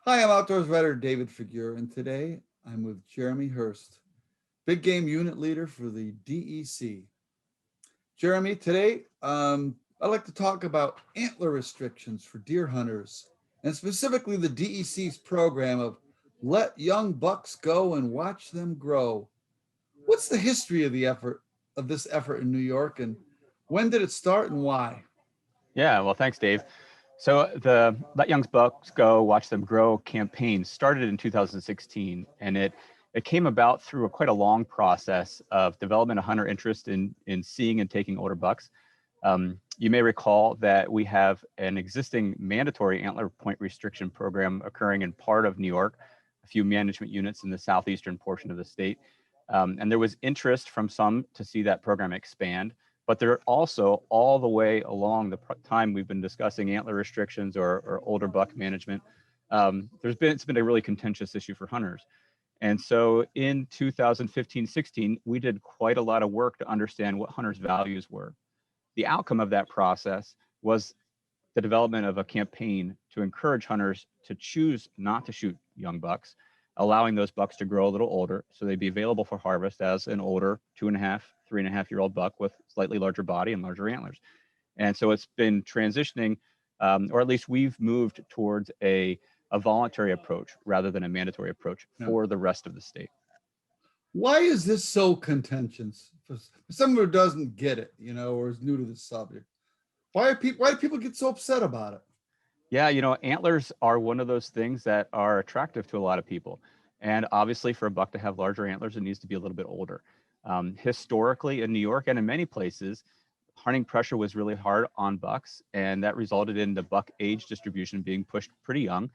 Hi, I'm outdoors writer David Figure, and today I'm with Jeremy Hurst, big game unit leader for the DEC. Jeremy, today I'd like to talk about antler restrictions for deer hunters, and specifically the DEC's program of Let Young Bucks Go and Watch Them Grow. What's the history of this effort in New York, and when did it start and why? Yeah, well, thanks, Dave. So the Let Young Bucks Go, Watch Them Grow campaign started in 2016, and it came about through quite a long process of development of hunter interest in seeing and taking older bucks. You may recall that we have an existing mandatory antler point restriction program occurring in part of New York, a few management units in the southeastern portion of the state. And there was interest from some to see that program expand. But there also, all the way along the time we've been discussing antler restrictions or older buck management, it's been a really contentious issue for hunters. And so in 2015-16, we did quite a lot of work to understand what hunters' values were. The outcome of that process was the development of a campaign to encourage hunters to choose not to shoot young bucks, allowing those bucks to grow a little older so they'd be available for harvest as an older 2.5, 3.5-year-old buck with slightly larger body and larger antlers. And so it's been transitioning, or at least we've moved towards a voluntary approach rather than a mandatory approach for the rest of the state. Why is this so contentious? For someone who doesn't get it, or is new to this subject, why do people get so upset about it? Yeah, antlers are one of those things that are attractive to a lot of people. And obviously for a buck to have larger antlers, it needs to be a little bit older. Historically in New York and in many places, hunting pressure was really hard on bucks, and that resulted in the buck age distribution being pushed pretty young.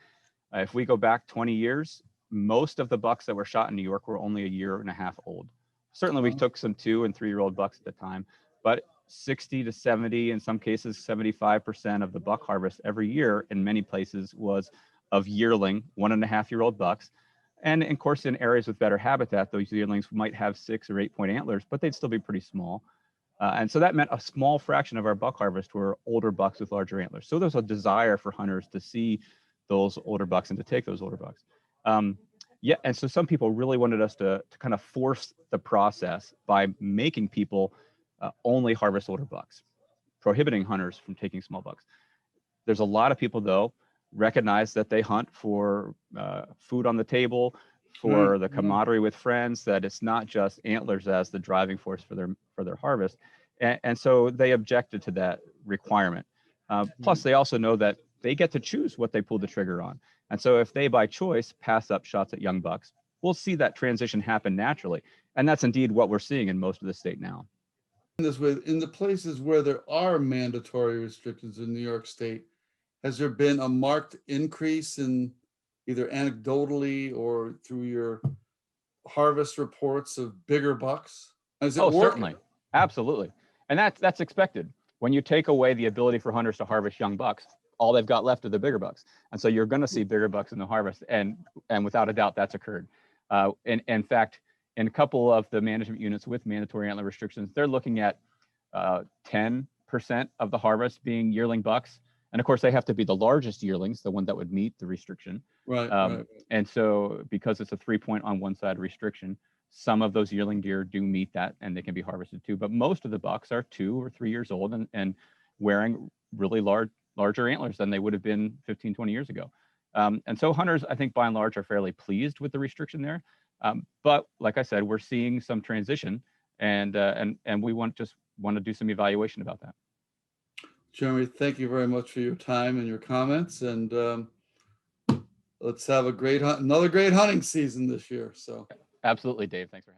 If we go back 20 years, most of the bucks that were shot in New York were only a year and a half old. Certainly we took some 2- and 3-year-old bucks at the time, but 60 to 70, in some cases 75% of the buck harvest every year in many places was of yearling 1.5-year-old bucks. And of course, in areas with better habitat, those yearlings might have 6 or 8-point antlers, but they'd still be pretty small. And so that meant a small fraction of our buck harvest were older bucks with larger antlers. So there's a desire for hunters to see those older bucks and to take those older bucks. And so some people really wanted us to kind of force the process by making people only harvest older bucks, prohibiting hunters from taking small bucks. There's a lot of people, though, recognize that they hunt for food on the table, for the camaraderie with friends, that it's not just antlers as the driving force for their harvest. And so they objected to that requirement. Plus, they also know that they get to choose what they pull the trigger on. And so if they, by choice, pass up shots at young bucks, we'll see that transition happen naturally. And that's indeed what we're seeing in most of the state now. This way, in the places where there are mandatory restrictions in New York State, has there been a marked increase in either anecdotally or through your harvest reports of bigger bucks? Is it working? Certainly. Absolutely. And that's expected. When you take away the ability for hunters to harvest young bucks, all they've got left are the bigger bucks. And so you're going to see bigger bucks in the harvest. And without a doubt, that's occurred. In fact, in a couple of the management units with mandatory antler restrictions, they're looking at 10% of the harvest being yearling bucks. And of course, they have to be the largest yearlings, the one that would meet the restriction. Right. And so because it's a 3-point on one side restriction, some of those yearling deer do meet that and they can be harvested too. But most of the bucks are 2 or 3 years old and wearing really larger antlers than they would have been 15, 20 years ago. And so hunters, I think by and large, are fairly pleased with the restriction there. But like I said, we're seeing some transition and we want to do some evaluation about that. Jeremy, thank you very much for your time and your comments. And let's have another great hunting season this year. So absolutely, Dave. Thanks for having me.